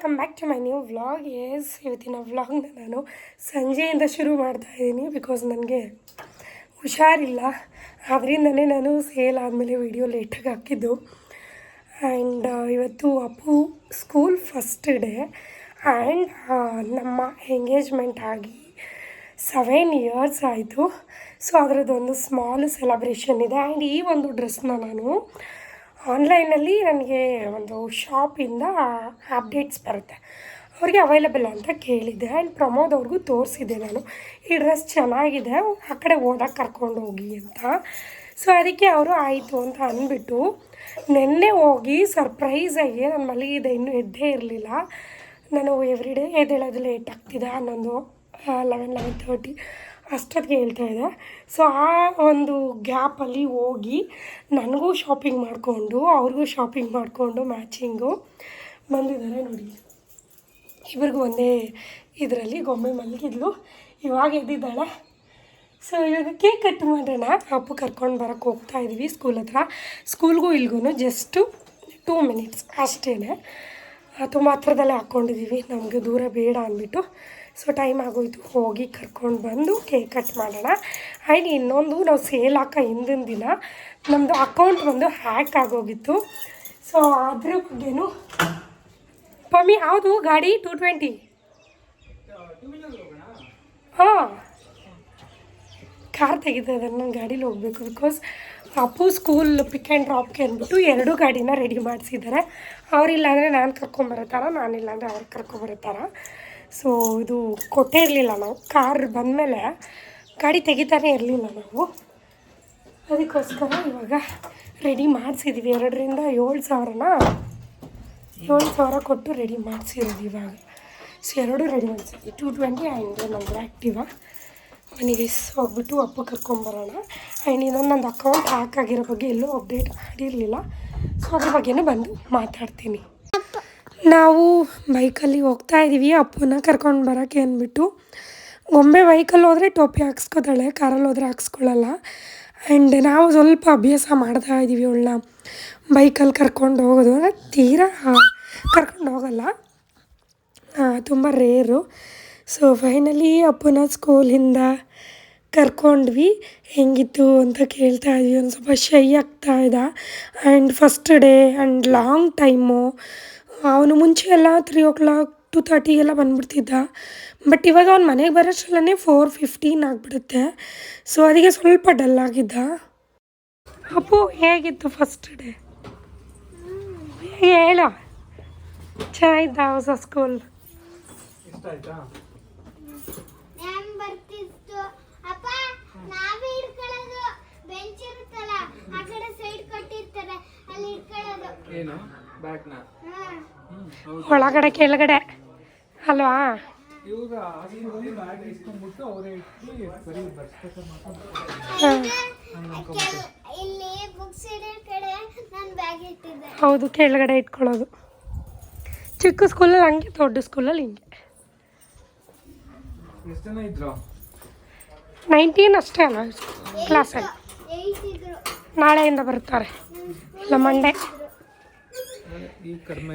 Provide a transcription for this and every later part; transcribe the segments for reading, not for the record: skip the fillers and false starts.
Welcome back to my new vlog. ಇವತ್ತಿನ ವ್ಲಾಗ್ನ ನಾನು ಸಂಜೆಯಿಂದ ಶುರು ಮಾಡ್ತಾಯಿದ್ದೀನಿ ಬಿಕಾಸ್ ನನಗೆ ಹುಷಾರಿಲ್ಲ. ಅದರಿಂದನೇ ನಾನು ಸೇಲ್ ಆದಮೇಲೆ ವಿಡಿಯೋ ಲೇಟಾಗಿ ಹಾಕಿದ್ದು. ಆ್ಯಂಡ್ ಇವತ್ತು Appu school first day and ನಮ್ಮ ಎಂಗೇಜ್ಮೆಂಟ್ ಆಗಿ 7 years ಆಯಿತು. ಸೊ ಅದರದ್ದೊಂದು ಸ್ಮಾಲ್ ಸೆಲೆಬ್ರೇಷನ್ ಇದೆ. ಆ್ಯಂಡ್ ಈ ಒಂದು ಡ್ರೆಸ್ನ ನಾನು ಆನ್ಲೈನಲ್ಲಿ ನನಗೆ ಒಂದು ಶಾಪಿಂದ ಅಪ್ಡೇಟ್ಸ್ ಬರುತ್ತೆ, ಅವ್ರಿಗೆ ಅವೈಲಬಲ್ ಅಂತ ಕೇಳಿದ್ದೆ. ಆ್ಯಂಡ್ ಪ್ರಮೋದ್ ಅವ್ರಿಗೂ ತೋರಿಸಿದ್ದೆ ನಾನು, ಈ ಡ್ರೆಸ್ ಚೆನ್ನಾಗಿದೆ ಆ ಕಡೆ ಓದಕ್ಕೆ ಕರ್ಕೊಂಡು ಹೋಗಿ ಅಂತ. ಸೊ ಅದಕ್ಕೆ ಅವರು ಆಯಿತು ಅಂತ ಅಂದ್ಬಿಟ್ಟು ನೆನ್ನೆ ಹೋಗಿ ಸರ್ಪ್ರೈಸಾಗಿ ನಾನು ಮಲಗಿದೆ, ಇನ್ನೂ ಎದ್ದೇ ಇರಲಿಲ್ಲ. ನಾನು ಎವ್ರಿ ಡೇ ಎದ್ದೇಳೋದು ಲೇಟ್ ಆಗ್ತಿದೆ, 11-11:30 ಅಷ್ಟೊತ್ತಿಗೆ ಹೇಳ್ತಾಯಿದ್ದೆ. ಸೊ ಆ ಒಂದು ಗ್ಯಾಪಲ್ಲಿ ಹೋಗಿ ನನಗೂ ಶಾಪಿಂಗ್ ಮಾಡಿಕೊಂಡು ಅವ್ರಿಗೂ ಶಾಪಿಂಗ್ ಮಾಡಿಕೊಂಡು ಮ್ಯಾಚಿಂಗು ಬಂದಿದ್ದಾರೆ ನೋಡಿ. ಇಬ್ರಿಗೂ ಒಂದೇ ಇದರಲ್ಲಿ ಗೊಂಬೆ ಮಲಗಿದ್ಲು, ಇವಾಗ ಎದ್ದಿದ್ದಾಳೆ. ಸೊ ಇವಾಗ ಕೇಕ್ ಕಟ್ ಮಾಡೋಣ. ಅಪ್ಪು ಕರ್ಕೊಂಡು ಬರೋಕ್ಕೆ ಹೋಗ್ತಾಯಿದ್ವಿ ಸ್ಕೂಲ್ ಹತ್ರ. ಸ್ಕೂಲ್ಗೂ ಇಲ್ಗೂ ಜಸ್ಟು 2 minutes ಅಷ್ಟೇ. ತುಂಬ ಹತ್ರದಲ್ಲೇ ಹಾಕ್ಕೊಂಡಿದ್ದೀವಿ, ನಮಗೆ ದೂರ ಬೇಡ ಅಂದ್ಬಿಟ್ಟು. ಸೊ ಟೈಮ್ ಆಗೋಯ್ತು, ಹೋಗಿ ಕರ್ಕೊಂಡು ಬಂದು ಕೇಕ್ ಕಟ್ ಮಾಡೋಣ. ಆ್ಯಂಡ್ ಇನ್ನೊಂದು, ನಾವು ಸೇಲ್ ಹಾಕೋ ಹಿಂದಿನ ದಿನ ನಮ್ಮದು ಅಕೌಂಟ್ ಒಂದು ಹ್ಯಾಕ್ ಆಗೋಗಿತ್ತು. ಸೊ ಅದ್ರ ಬಗ್ಗೆನೂ ಪಮ್ಮಿ ಯಾವುದು ಗಾಡಿ 220 ಹಾಂ ಕಾರ್ ತೆಗಿತಾ ನಾನು ಗಾಡೀಲಿ ಹೋಗಬೇಕು. Because Appu school pick and ಡ್ರಾಪ್ಗೆ ಅಂದ್ಬಿಟ್ಟು 2 ಗಾಡಿನ ರೆಡಿ ಮಾಡಿಸಿದ್ದಾರೆ. ಅವರಿಲ್ಲ ಅಂದರೆ ನಾನು ಕರ್ಕೊಂಬರೋ ಥರ, ನಾನಿಲ್ಲ ಅಂದರೆ ಅವ್ರು ಕರ್ಕೊಂಬರೋ ಥರ. ಸೊ ಇದು ಕೊಟ್ಟೇ ಇರಲಿಲ್ಲ ನಾವು, ಕಾರ್ ಬಂದಮೇಲೆ ಗಾಡಿ ತೆಗಿತಾನೇ ಇರಲಿಲ್ಲ ನಾವು. ಅದಕ್ಕೋಸ್ಕರ ಇವಾಗ ರೆಡಿ ಮಾಡಿಸಿದ್ವಿ. 2ರಿಂದ 7,000 ಕೊಟ್ಟು ರೆಡಿ ಮಾಡಿಸಿರೋದು ಇವಾಗ. ಸೊ 2 ರೆಡಿ ಮಾಡಿಸಿದ್ವಿ, 220 ಆ್ಯಂಡ್ ನಮ್ಮದು ಆ್ಯಕ್ಟಿವಾ. ಮನೆಗೆ ಹೋಗ್ಬಿಟ್ಟು ಅಪ್ಪ ಕರ್ಕೊಂಬರೋಣ. ಆ್ಯಂಡ್ ಇನ್ನೊಂದು ನಂದು ಅಕೌಂಟ್ ಹ್ಯಾಕ್ ಆಗಿರೋ ಬಗ್ಗೆ ಎಲ್ಲೂ ಅಪ್ಡೇಟ್ ಮಾಡಿರಲಿಲ್ಲ. ಸೊ ಅದ್ರ ಬಗ್ಗೆನೂ ಬಂದು ಮಾತಾಡ್ತೀನಿ. ನಾವು ಬೈಕಲ್ಲಿ ಹೋಗ್ತಾ ಇದ್ದೀವಿ ಅಪ್ಪನ ಕರ್ಕೊಂಡು ಬರೋಕ್ಕೆ ಅಂದ್ಬಿಟ್ಟು. ಗೊಂಬೆ ಬೈಕಲ್ಲಿ ಹೋದರೆ ಟೋಪಿ ಹಾಕ್ಸ್ಕೊತಾಳೆ, ಕಾರಲ್ಲಿ ಹೋದರೆ ಹಾಕ್ಸ್ಕೊಳ್ಳಲ್ಲ. ಆ್ಯಂಡ್ ನಾವು ಸ್ವಲ್ಪ ಅಭ್ಯಾಸ ಮಾಡ್ತಾ ಇದ್ದೀವಿ ಅವಳನ್ನ ಬೈಕಲ್ಲಿ ಕರ್ಕೊಂಡು ಹೋಗೋದು. ಅಂದರೆ ತೀರಾ ಕರ್ಕೊಂಡು ಹೋಗಲ್ಲ, ತುಂಬ ರೇರು. ಸೊ ಫೈನಲಿ ಅಪ್ಪನ ಸ್ಕೂಲಿಂದ ಕರ್ಕೊಂಡ್ವಿ. ಹೆಂಗಿತ್ತು ಅಂತ ಕೇಳ್ತಾ ಇದ್ವಿ. ಒಂದು ಸ್ವಲ್ಪ ಶೈ ಆಗ್ತಾಯಿದ್ದ. And first day and long time. ಅವನು ಮುಂಚೆ ಎಲ್ಲ 3 o'clock 2:30 ಎಲ್ಲ ಬಂದುಬಿಡ್ತಿದ್ದ. ಬಟ್ ಇವಾಗ ಅವ್ನು ಮನೆಗೆ ಬರೋಷ್ಟರಲ್ಲೇ 4:15 ಆಗಿಬಿಡುತ್ತೆ. ಸೊ ಅದಕ್ಕೆ ಸ್ವಲ್ಪ ಡಲ್ ಆಗಿದ್ದ. ಅಪ್ಪು ಹೇಗಿತ್ತು ಫಸ್ಟ್ ಡೇ ಹೇಳ? ಚೆನ್ನಾಗಿದ್ದ ಹೊಸ ಸ್ಕೂಲ್? ಒಳಗಡೆ ಕೆಳಗಡೆ ಅಲ್ವಾ? ಹೌದು, ಕೆಳಗಡೆ ಇಟ್ಕೊಳ್ಳೋದು. ಚಿಕ್ಕ ಸ್ಕೂಲಲ್ಲಿ ಹಂಗೆ, ದೊಡ್ಡ ಸ್ಕೂಲಲ್ಲಿ ಹಿಂಗೆ. 19 ಅಷ್ಟೇ ಅಲ್ಲ ಕ್ಲಾಸಲ್ಲಿ. ನಾಳೆಯಿಂದ ಬರ್ತಾರೆ, ಇಲ್ಲ ಮಂಡೇ.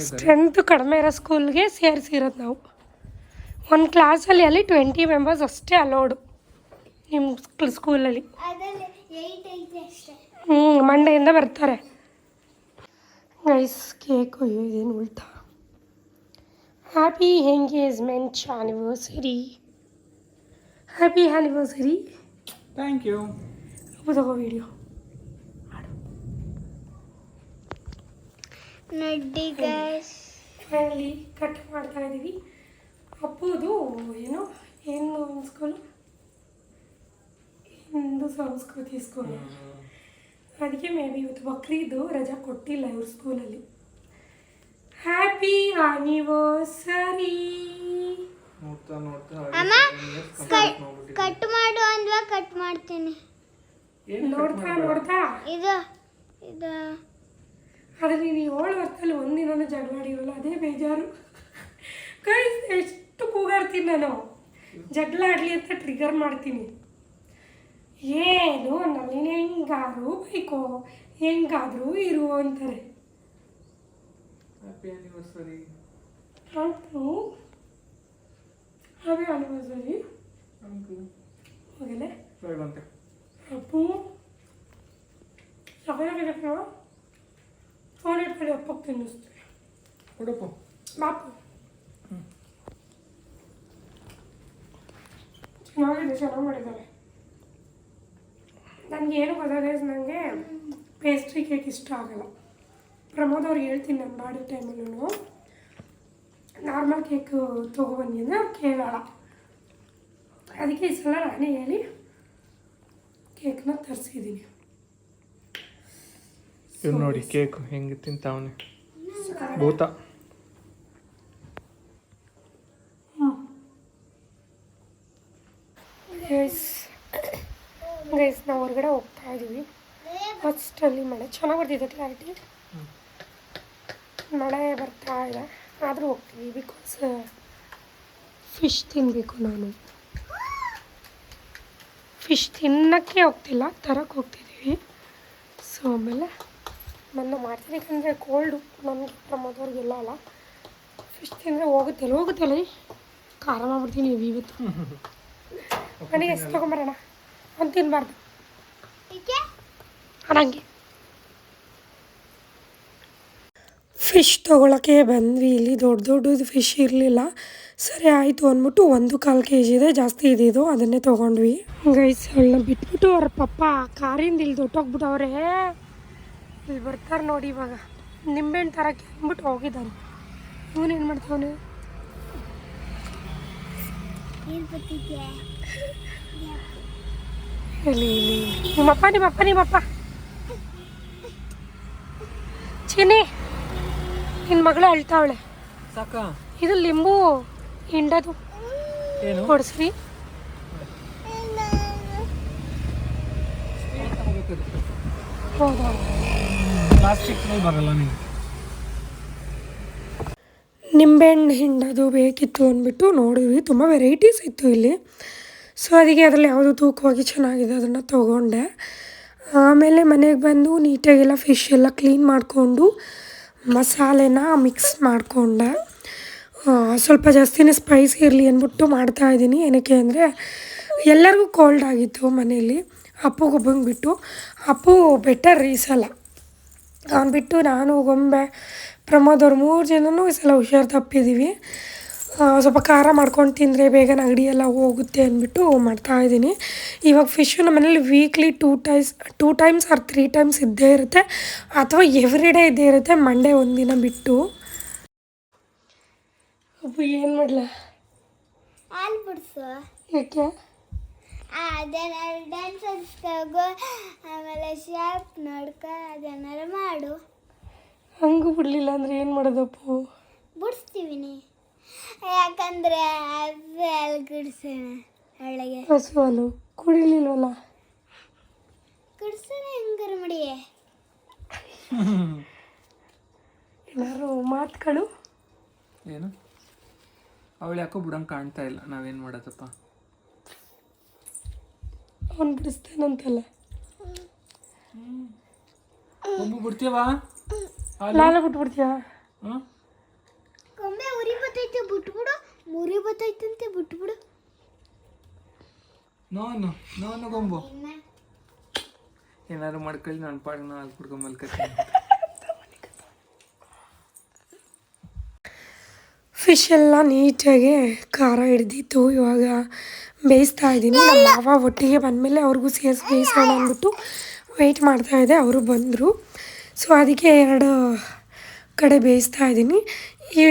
ಸ್ಟ್ರೆಂತ್ ಕಡಿಮೆ ಇರೋ ಸ್ಕೂಲ್ಗೆ ಸೇರಿಸಿರೋದು ನಾವು. ಒಂದು ಕ್ಲಾಸಲ್ಲಿ ಅಲ್ಲಿ 20 members ಅಷ್ಟೇ ಅಲೋಡು ನಿಮ್ಮ ಸ್ಕೂಲಲ್ಲಿ. ಮಂಡೆಯಿಂದ ಬರ್ತಾರೆ ಗೈಸ್. ಕೇಕು ಇದೇನು ಉಲ್ಟಾ. Happy engagement anniversary. Happy anniversary. Thank you. ತಗೋ ವಿಡಿಯೋ ನೋಡಿ ಗೈಸ್. ಫೈನಲಿ ಕಟ್ ಮಾಡ್ತಾ ಇದ್ದೀವಿ. ಅಪ್ಪುದು ಏನು ಸ್ಕೂಲು, ಹಿಂದೂ ಸಂಸ್ಕೃತಿ ಸ್ಕೂಲು. ಅದಕ್ಕೆ ಮೇ ಬಿ ಇವತ್ತು ಬಕ್ರೀದು ರಜಾ ಕೊಟ್ಟಿಲ್ಲ ಇವ್ರ ಸ್ಕೂಲಲ್ಲಿ. Happy anniversary. ಅಮ್ಮ ಕಟ್ ಮಾಡು ಅಂದ್ವಾ, ಕಟ್ ಮಾಡ್ತೀನಿ. ನೋಡ್ತಾ ಇದು ಆದರೆ ನೀನು 7 ವರ್ಷದಲ್ಲಿ ಒಂದಿನ ಜಗಳಾಡಿರಲ್ಲ, ಅದೇ ಬೇಜಾರು. ಗೈಸ್ ಎಷ್ಟು ಕೂಗಾಡ್ತೀನಿ ನಾನು, ಜಗಳ ಆಡಲಿ ಅಂತ ಟ್ರಿಗರ್ ಮಾಡ್ತೀನಿ. ಏನು ನೀನು ಹೆಂಗಾದ್ರು ಬೈಕೋ, ಹೆಂಗಾದರೂ ಇರು ಅಂತಾರೆ. Happy anniversary. Appu happy anniversary ಹೋಗಲೇ ಅಪ್ಪು ಸಗಲಾಗಿದೆ ಫೋನ್ ಇಟ್ಕೊಳ್ಳಿ ಅಪ್ಪಕ್ಕೆ ತಿನ್ನಿಸ್ತೀವಿ ಕೊಡಪ್ಪ ಬಾಪು ಚೆನ್ನಾಗಿ ಮಾಡಿದ್ದಾರೆ. ನನಗೆ ಏನು ಗೊತ್ತಾಗ ನನಗೆ ಪೇಸ್ಟ್ರಿ ಕೇಕ್ ಇಷ್ಟ ಆಗಲ್ಲ. ಪ್ರಮೋದ್ ಅವ್ರಿಗೆ ಹೇಳ್ತೀನಿ ನನ್ನ ಬಾಡಿ ಟೈಮಲ್ಲೂ ನಾರ್ಮಲ್ ಕೇಕ್ ತೊಗೊಬನ್ನಿ ಅಂದರೆ ಅವ್ರು ಕೇಳಲ್ಲ. ಅದಕ್ಕೆ ಈ ಸಲ ನಾನೇ ಹೇಳಿ ಕೇಕ್ನ ತರಿಸಿದ್ದೀನಿ. ಇವ್ ನೋಡಿ ಕೇಕ್ ಹೆಂಗೆ ತಿಂತಾವನೆ ಭೂತ. ಗೈಸ್ ನಾವು ಹೊರಗಡೆ ಹೋಗ್ತಾ ಇದ್ದೀವಿ. ಫಸ್ಟಲ್ಲಿ ಮಳೆ ಚೆನ್ನಾಗಿ ಬರ್ತಿದೆ, ಕ್ಲಾರಿಟಿ ಮಳೆ ಬರ್ತಾ ಇದೆ, ಆದರೂ ಹೋಗ್ತೀವಿ ಬಿಕಾಸ್ ಫಿಶ್ ತಿನ್ನಬೇಕು. ನಾನು ಫಿಶ್ ತಿನ್ನೋಕ್ಕೆ ಹೋಗ್ತಿಲ್ಲ, ತರಕ್ಕೆ ಹೋಗ್ತಿದ್ದೀವಿ. ಸೊ ಆಮೇಲೆ ನನ್ನ ಮಾಡ್ತೀನಿ, ಯಾಕಂದರೆ ಕೋಲ್ಡು ನನಗೆ ಪ್ರಮೋದವ್ರಿಗೆಲ್ಲ ಅಲ್ಲ. ಫಿಶ್ ತಿಂದರೆ ಹೋಗುತ್ತಲ್ಲ ಖಾರ ಮಾಡ್ಬಿಡ್ತೀನಿ ಇವತ್ತು. ನನಗೆ ಎಷ್ಟು ತೊಗೊಂಬರೋಣ ಅಂತ ತಿನ್ನಬಾರ್ದು ನನಗೆ. ಫಿಶ್ ತೊಗೊಳಕ್ಕೆ ಬಂದ್ವಿ. ಇಲ್ಲಿ ದೊಡ್ಡದು ಫಿಶ್ ಇರಲಿಲ್ಲ. ಸರಿ ಆಯಿತು ಅಂದ್ಬಿಟ್ಟು 1.25 kg ಇದೆ, ಜಾಸ್ತಿ ಇದ್ದಿದ್ದು, ಅದನ್ನೇ ತೊಗೊಂಡ್ವಿ. ಗೈಸ್ ಅವಳನ್ನ ಬಿಟ್ಬಿಟ್ಟು ಅವ್ರ ಪಪ್ಪ ಕಾರಿಂದ ಇಲ್ಲಿ ದೊಡ್ಡೋಗ್ಬಿಟ್ಟವ್ರೆ. ಇಲ್ಲಿ ಬರ್ತಾರೆ ನೋಡಿ ಇವಾಗ ನಿಂಬೆಹಣ್ಣು ತರಕ್ಕೆ ಅಂದ್ಬಿಟ್ಟು ಹೋಗಿದ್ದಾನೆ. ಇವನೇನು ಮಾಡ್ತಾವನು? ಇಲ್ಲಿ ನಿಮ್ಮಪ್ಪ ಚಿನ್ನಿ ನಿನ್ನ ಮಗಳು ಅಳ್ತಾವಳೆ. ಸಾಕ ಇದು ಲಿಂಬು ಹಿಂಡದು ಏನು ಕೊಡಿಸ್ರಿ. ಹೌದಾ ಪ್ಲಾಸ್ಟಿಕ್ ಬರಲ್ಲ ನೀವು. ನಿಂಬೆಹಣ್ಣು ಹಿಂಡೋದು ಬೇಕಿತ್ತು ಅಂದ್ಬಿಟ್ಟು ನೋಡಿದ್ವಿ. ತುಂಬ ವೆರೈಟೀಸ್ ಇತ್ತು ಇಲ್ಲಿ. ಸೊ ಅದಕ್ಕೆ ಅದರಲ್ಲಿ ಯಾವುದು ತೂಕವಾಗಿ ಚೆನ್ನಾಗಿದೆ ಅದನ್ನು ತೊಗೊಂಡೆ. ಆಮೇಲೆ ಮನೆಗೆ ಬಂದು ನೀಟಾಗೆಲ್ಲ ಫಿಶ್ ಎಲ್ಲ ಕ್ಲೀನ್ ಮಾಡಿಕೊಂಡು ಮಸಾಲೆನ ಮಿಕ್ಸ್ ಮಾಡಿಕೊಂಡೆ. ಸ್ವಲ್ಪ ಜಾಸ್ತಿನೇ ಸ್ಪೈಸಿ ಇರಲಿ ಅಂದ್ಬಿಟ್ಟು ಮಾಡ್ತಾಯಿದ್ದೀನಿ. ಏನಕ್ಕೆ ಅಂದರೆ ಎಲ್ಲರಿಗೂ ಕೋಲ್ಡ್ ಆಗಿತ್ತು ಮನೇಲಿ, ಅಪ್ಪುಗೊಬ್ಬಂಗೆ ಬಿಟ್ಟು. ಅಪ್ಪು ಬೆಟರ್ ಈ ಸಲ, ಅವ್ನು ಬಿಟ್ಟು ನಾನು ಗೊಂಬೆ ಪ್ರಮೋದ್ ಅವ್ರು 3 ಜನನೂ ಈ ಸಲ ಹುಷಾರು ತಪ್ಪಿದ್ದೀವಿ. ಸ್ವಲ್ಪ ಖಾರ ಮಾಡ್ಕೊಂಡು ತಿಂದರೆ ಬೇಗ ನೆಗಡಿ ಎಲ್ಲ ಹೋಗುತ್ತೆ ಅಂದ್ಬಿಟ್ಟು ಮಾಡ್ತಾಯಿದ್ದೀನಿ. ಇವಾಗ ಫಿಶ್ಶು ನಮ್ಮ ಮನೇಲಿ ವೀಕ್ಲಿ 2 ಟೈಮ್ಸ್ ಆರ್ 3 ಟೈಮ್ಸ್ ಇದ್ದೇ ಇರುತ್ತೆ, ಅಥವಾ ಎವ್ರಿ ಡೇ ಇದ್ದೇ ಇರುತ್ತೆ, ಮಂಡೇ ಒಂದಿನ ಬಿಟ್ಟು. ಅಪ್ಪ ಏನು ಮಾಡಲ ಹಾಲು ಬಿಡಿಸು, ಯಾಕೆ ಅದೇನಾರು ಡ್ಯಾನ್ಸ್ ಅನ್ಸ್ಕೋಗು, ಆಮೇಲೆ ಶಾಪ್ ನೋಡ್ಕ ಅದೇನಾರು ಮಾಡು. ಹಂಗೂ ಬಿಡಲಿಲ್ಲ ಅಂದರೆ ಏನು ಮಾಡೋದಪ್ಪು? ಬಿಡಿಸ್ತೀವಿನಿ, ಯಾಕಂದರೆ ಹಾಲು ಕುಡಿಸೋಣ ಒಳಗೆ. ಹಸು ಹಾಲು ಕುಡಿಲಿಲ್ವಲ್ಲ, ಕುಡಿಸೋಣ ಹೆಂಗಾರು ಮಡಿಯೇ. ಏನಾರು ಮಾತುಗಳು. ಏನು ಅವಳು ಯಾಕೋ ಬಿಡಂಗೆ ಕಾಣ್ತಾ ಇಲ್ಲ, ನಾವೇನು ಮಾಡೋದಪ್ಪ? ಅವನು ಬಿಡಿಸ್ತೇನಂತಲ್ಲ. ಒಬ್ಬ ಬಿಡ್ತೀವಾ? ಲಾಲ ಬಿಟ್ಬಿಡ್ತೀಯ? ಹಾಂ ಕೊಂಬೆ ಉರಿ ಬತ್ತೈತೆ ಬಿಟ್ಬಿಡು, ಮುರಿ ಬತ್ತೈತಂತೆ ಬಿಟ್ಬಿಡು. ನೋನು ಗೊಂಬು ಏನಾದ್ರು ಮಾಡ್ಕೊಳ್ಳಿ, ನನ್ನ ಪಾಡಿಗೆ ಹಾಲು ಕುಡ್ಕೊಂಡು ಮಲ್ಕತ್ತೀನಿ. ಫಿಶ್ ಎಲ್ಲ ನೀಟಾಗಿ ಖಾರ ಹಿಡ್ದಿತ್ತು. ಇವಾಗ ಬೇಯಿಸ್ತಾ ಇದ್ದೀನಿ. ನಮ್ಮ ಮಾವ ಒಟ್ಟಿಗೆ ಬಂದಮೇಲೆ ಅವ್ರಿಗೂ ಸೇರಿಸಿ ಬೇಯಿಸೋಣ ಅಂದ್ಬಿಟ್ಟು ವೆಯ್ಟ್ ಮಾಡ್ತಾಯಿದ್ದೆ. ಅವರು ಬಂದರು. ಸೊ ಅದಕ್ಕೆ 2 ಕಡೆ ಬೇಯಿಸ್ತಾ ಇದ್ದೀನಿ. ಈ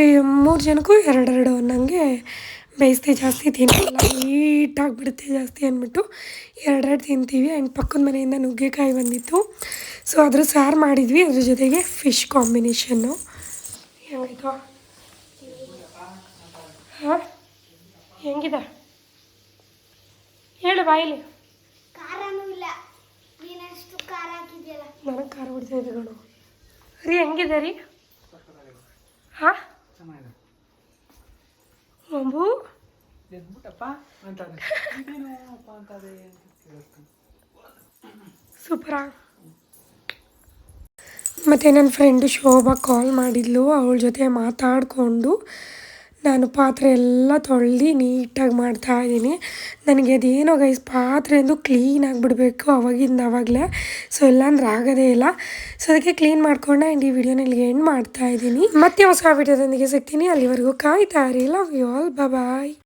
3 ಜನಕ್ಕೂ 2 ಅನ್ನಂಗೆ ಬೇಯಿಸ್ತೆ, ಜಾಸ್ತಿ ತಿನ್ನಲ್ಲ, ಹೀಟಾಗಿಬಿಡುತ್ತೆ ಜಾಸ್ತಿ ಅಂದ್ಬಿಟ್ಟು 2 ತಿಂತೀವಿ. ಆ್ಯಂಡ್ ಪಕ್ಕದ ಮನೆಯಿಂದ ನುಗ್ಗೆಕಾಯಿ ಬಂದಿತ್ತು, ಸೊ ಅದ್ರ ಸಾರು ಮಾಡಿದ್ವಿ. ಅದ್ರ ಜೊತೆಗೆ ಫಿಶ್ ಕಾಂಬಿನೇಷನ್ನು. ಹೆಂಗಾಯ್ತು? ಹಾಂ ಹೆಂಗಿದೆ ಹೇಳು ಬಾಯಿಲಿ. ಖಾರನೂ ಇಲ್ಲ, ನೀನಷ್ಟು ಖಾರ ಹಾಕಿದ್ಯಲ್ಲ. ನನಗೆ ಖಾರ ಹೊಡಿತಾ ಇದೆ ಗಣು. ರೀ ಹೆಂಗಿದೆ ರೀ? ಹಾಂ ಅಂಬು ಸೂಪರಾ? ಮತ್ತು ನನ್ನ ಫ್ರೆಂಡು ಶೋಭಾ ಕಾಲ್ ಮಾಡಿದ್ಲು, ಅವಳ ಜೊತೆ ಮಾತಾಡಿಕೊಂಡು ನಾನು ಪಾತ್ರೆ ಎಲ್ಲ ತೊಳೆದು ನೀಟಾಗಿ ಮಾಡ್ತಾಯಿದ್ದೀನಿ. ನನಗೆ ಅದೇನೋ ಗೈಸ್ ಪಾತ್ರೆಂದು ಕ್ಲೀನಾಗಿ ಬಿಡಬೇಕು ಆವಾಗಲೇ, ಸೊ ಇಲ್ಲಾಂದ್ರೆ ಆಗೋದೇ ಇಲ್ಲ. ಸೊ ಅದಕ್ಕೆ ಕ್ಲೀನ್ ಮಾಡ್ಕೊಂಡು ಆ್ಯಂಡ್ ಈ ವಿಡಿಯೋನ ಇಲ್ಲಿಗೆ ಎಂಡ್ ಮಾಡ್ತಾಯಿದ್ದೀನಿ. ಮತ್ತೆ ಹೊಸ ವಿಡಿಯೋದೊಂದಿಗೆ ಸಿಗ್ತೀನಿ, ಅಲ್ಲಿವರೆಗೂ ಕಾಯ್ತಾ ಇರಿ. Love you all, bye.